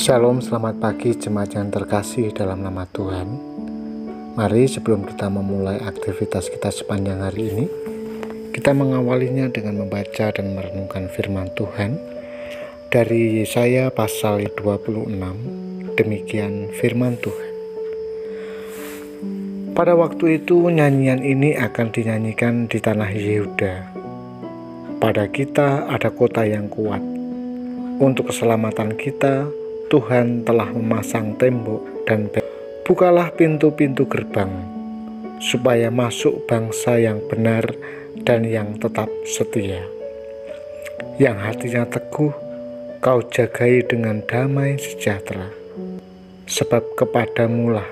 Shalom, selamat pagi jemaat yang terkasih dalam nama Tuhan. Mari sebelum kita memulai aktivitas kita sepanjang hari ini, kita mengawalinya dengan membaca dan merenungkan firman Tuhan dari Yesaya pasal 26. Demikian firman Tuhan. Pada waktu itu nyanyian ini akan dinyanyikan di tanah Yehuda. Pada kita ada kota yang kuat. Untuk keselamatan kita, Tuhan telah memasang tembok dan bukalah pintu-pintu gerbang, supaya masuk bangsa yang benar dan yang tetap setia. Yang hatinya teguh, kau jagai dengan damai sejahtera, sebab kepadamulah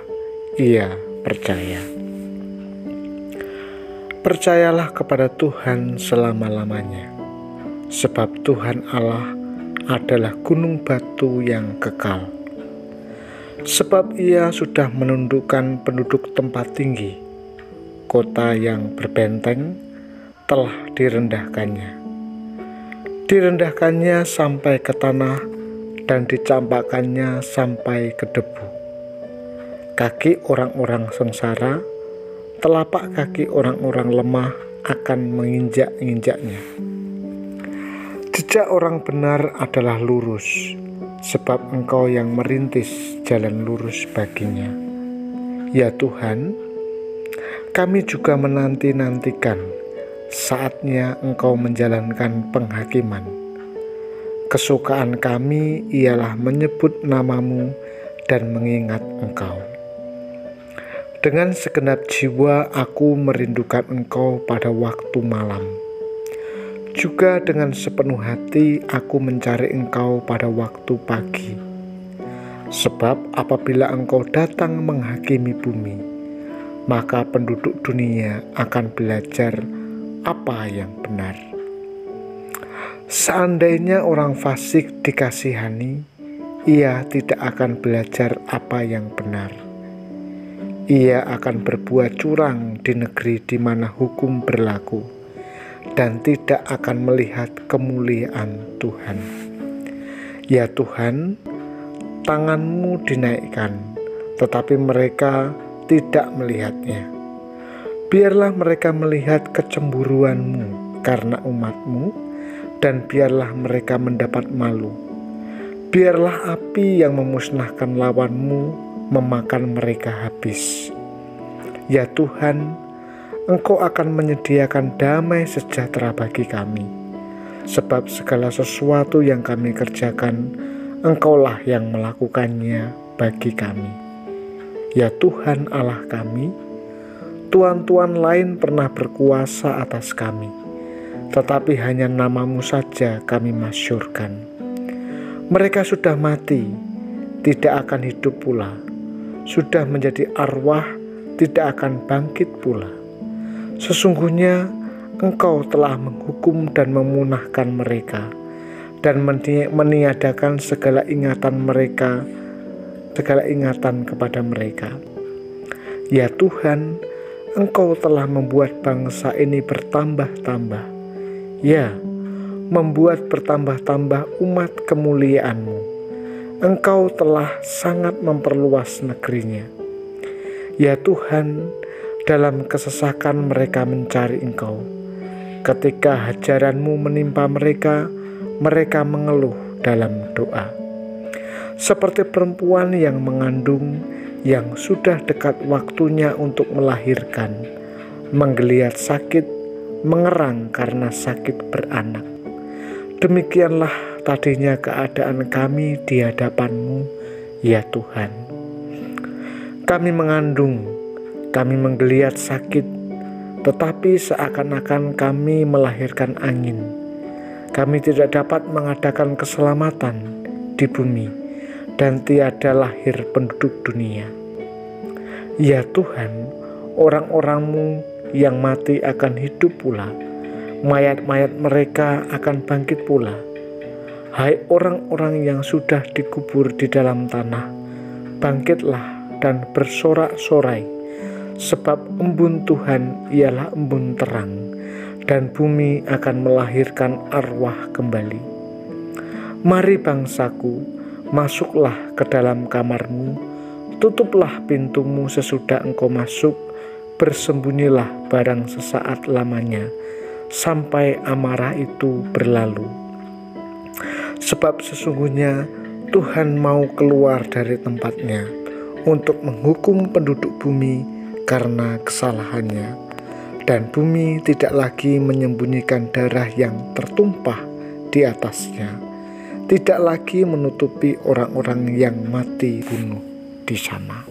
ia percaya. Percayalah kepada Tuhan selama-lamanya, sebab Tuhan Allah adalah gunung batu yang kekal. Sebab ia sudah menundukkan penduduk tempat tinggi, kota yang berbenteng telah direndahkannya. Direndahkannya sampai ke tanah dan dicampakkannya sampai ke debu. Kaki orang-orang sengsara, telapak kaki orang-orang lemah akan menginjak-injaknya. Jejak orang benar adalah lurus, sebab Engkau yang merintis jalan lurus baginya. Ya Tuhan, kami juga menanti-nantikan saatnya Engkau menjalankan penghakiman. Kesukaan kami ialah menyebut nama-Mu dan mengingat Engkau. Dengan segenap jiwa aku merindukan Engkau pada waktu malam. Juga dengan sepenuh hati aku mencari Engkau pada waktu pagi. Sebab apabila Engkau datang menghakimi bumi, maka penduduk dunia akan belajar apa yang benar. Seandainya orang fasik dikasihani, ia tidak akan belajar apa yang benar. Ia akan berbuat curang di negeri di mana hukum berlaku, dan tidak akan melihat kemuliaan Tuhan. Ya Tuhan, tangan-Mu dinaikkan, tetapi mereka tidak melihatnya. Biarlah mereka melihat kecemburuan-Mu karena umat-Mu, dan biarlah mereka mendapat malu. Biarlah api yang memusnahkan lawan-Mu memakan mereka habis. Ya Tuhan, Engkau akan menyediakan damai sejahtera bagi kami, sebab segala sesuatu yang kami kerjakan, Engkaulah yang melakukannya bagi kami. Ya Tuhan Allah kami, tuan-tuan lain pernah berkuasa atas kami, tetapi hanya nama-Mu saja kami masyhurkan. Mereka sudah mati, tidak akan hidup pula, sudah menjadi arwah, tidak akan bangkit pula. Sesungguhnya Engkau telah menghukum dan memunahkan mereka, dan meniadakan segala ingatan kepada mereka. Ya Tuhan, Engkau telah membuat bangsa ini bertambah-tambah. Ya, membuat bertambah-tambah umat kemuliaan-Mu. Engkau telah sangat memperluas negerinya. Ya Tuhan, dalam kesesakan mereka mencari Engkau. Ketika hajaran-Mu menimpa mereka, mereka mengeluh dalam doa. Seperti perempuan yang mengandung, yang sudah dekat waktunya untuk melahirkan, menggeliat sakit, mengerang karena sakit beranak. Demikianlah tadinya keadaan kami di hadapan-Mu, ya Tuhan. Kami mengandung, kami menggeliat sakit, tetapi seakan-akan kami melahirkan angin. Kami tidak dapat mengadakan keselamatan di bumi, dan tiada lahir penduduk dunia. Ya Tuhan, orang-orang-Mu yang mati akan hidup pula, mayat-mayat mereka akan bangkit pula. Hai orang-orang yang sudah dikubur di dalam tanah, bangkitlah dan bersorak-sorai. Sebab embun Tuhan ialah embun terang, dan bumi akan melahirkan arwah kembali. Mari bangsaku, Masuklah ke dalam kamarmu, tutuplah pintumu sesudah engkau masuk, bersembunyilah barang sesaat lamanya, sampai amarah itu berlalu. Sebab sesungguhnya Tuhan mau keluar dari tempatnya untuk menghukum penduduk bumi karena kesalahannya, dan bumi tidak lagi menyembunyikan darah yang tertumpah di atasnya, tidak lagi menutupi orang-orang yang mati bunuh di sana.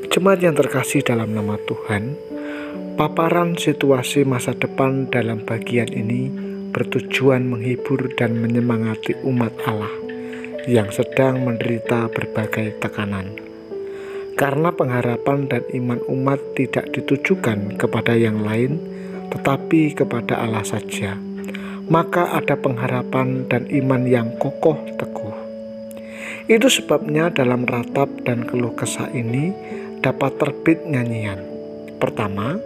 Jemaat yang terkasih dalam nama Tuhan, paparan situasi masa depan dalam bagian ini bertujuan menghibur dan menyemangati umat Allah yang sedang menderita berbagai tekanan. Karena pengharapan dan iman umat tidak ditujukan kepada yang lain, tetapi kepada Allah saja, maka ada pengharapan dan iman yang kokoh teguh. Itu sebabnya dalam ratap dan keluh kesah ini dapat terbit nyanyian. Pertama,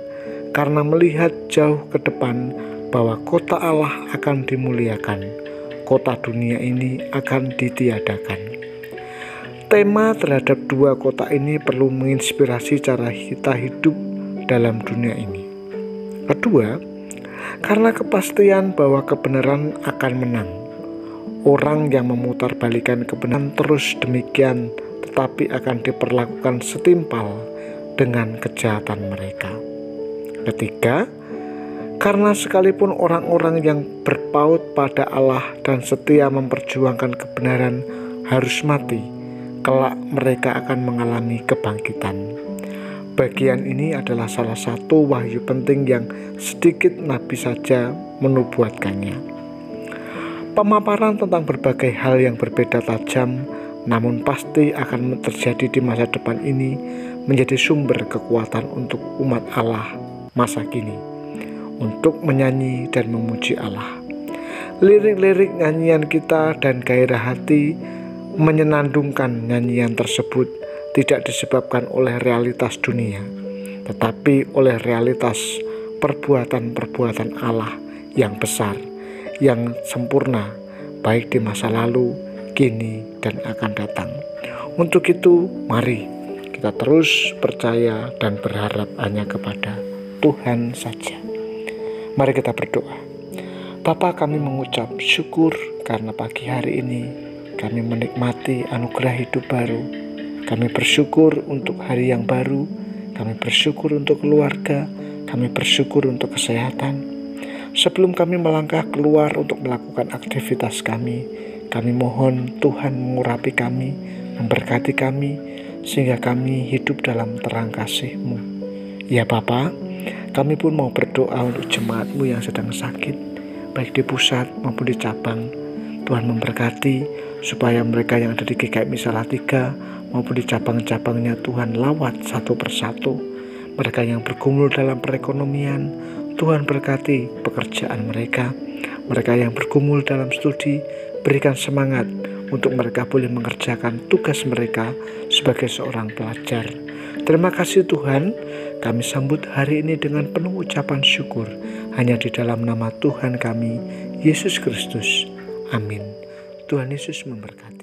karena melihat jauh ke depan bahwa kota Allah akan dimuliakan, kota dunia ini akan ditiadakan. Tema terhadap dua kota ini perlu menginspirasi cara kita hidup dalam dunia ini. Kedua, karena kepastian bahwa kebenaran akan menang. Orang yang memutarbalikkan kebenaran terus demikian, tetapi akan diperlakukan setimpal dengan kejahatan mereka. Ketiga, karena sekalipun orang-orang yang berpaut pada Allah dan setia memperjuangkan kebenaran harus mati, kelak mereka akan mengalami kebangkitan. Bagian ini adalah salah satu wahyu penting yang sedikit nabi saja menubuatkannya. Pemaparan tentang berbagai hal yang berbeda tajam, namun pasti akan terjadi di masa depan ini, menjadi sumber kekuatan untuk umat Allah masa kini, untuk menyanyi dan memuji Allah. Lirik-lirik nyanyian kita dan gairah hati menyenandungkan nyanyian tersebut tidak disebabkan oleh realitas dunia, tetapi oleh realitas perbuatan-perbuatan Allah yang besar, yang sempurna, baik di masa lalu, kini, dan akan datang. Untuk itu, mari kita terus percaya dan berharap hanya kepada Tuhan saja. Mari kita berdoa. Bapa, kami mengucap syukur karena pagi hari ini kami menikmati anugerah hidup baru. Kami bersyukur untuk hari yang baru, kami bersyukur untuk keluarga, kami bersyukur untuk kesehatan. Sebelum kami melangkah keluar untuk melakukan aktivitas kami mohon Tuhan mengurapi kami, memberkati kami, sehingga kami hidup dalam terang kasih-Mu. Ya Bapa, kami pun mau berdoa untuk jemaat-Mu yang sedang sakit, baik di pusat maupun di cabang. Tuhan memberkati supaya mereka yang ada di GKMI Salatiga maupun di cabang-cabangnya Tuhan lawat satu persatu. Mereka yang bergumul dalam perekonomian, Tuhan berkati pekerjaan mereka. Mereka yang bergumul dalam studi, berikan semangat untuk mereka boleh mengerjakan tugas mereka sebagai seorang pelajar. Terima kasih Tuhan, kami sambut hari ini dengan penuh ucapan syukur, hanya di dalam nama Tuhan kami, Yesus Kristus. Amin. Tuhan Yesus memberkati.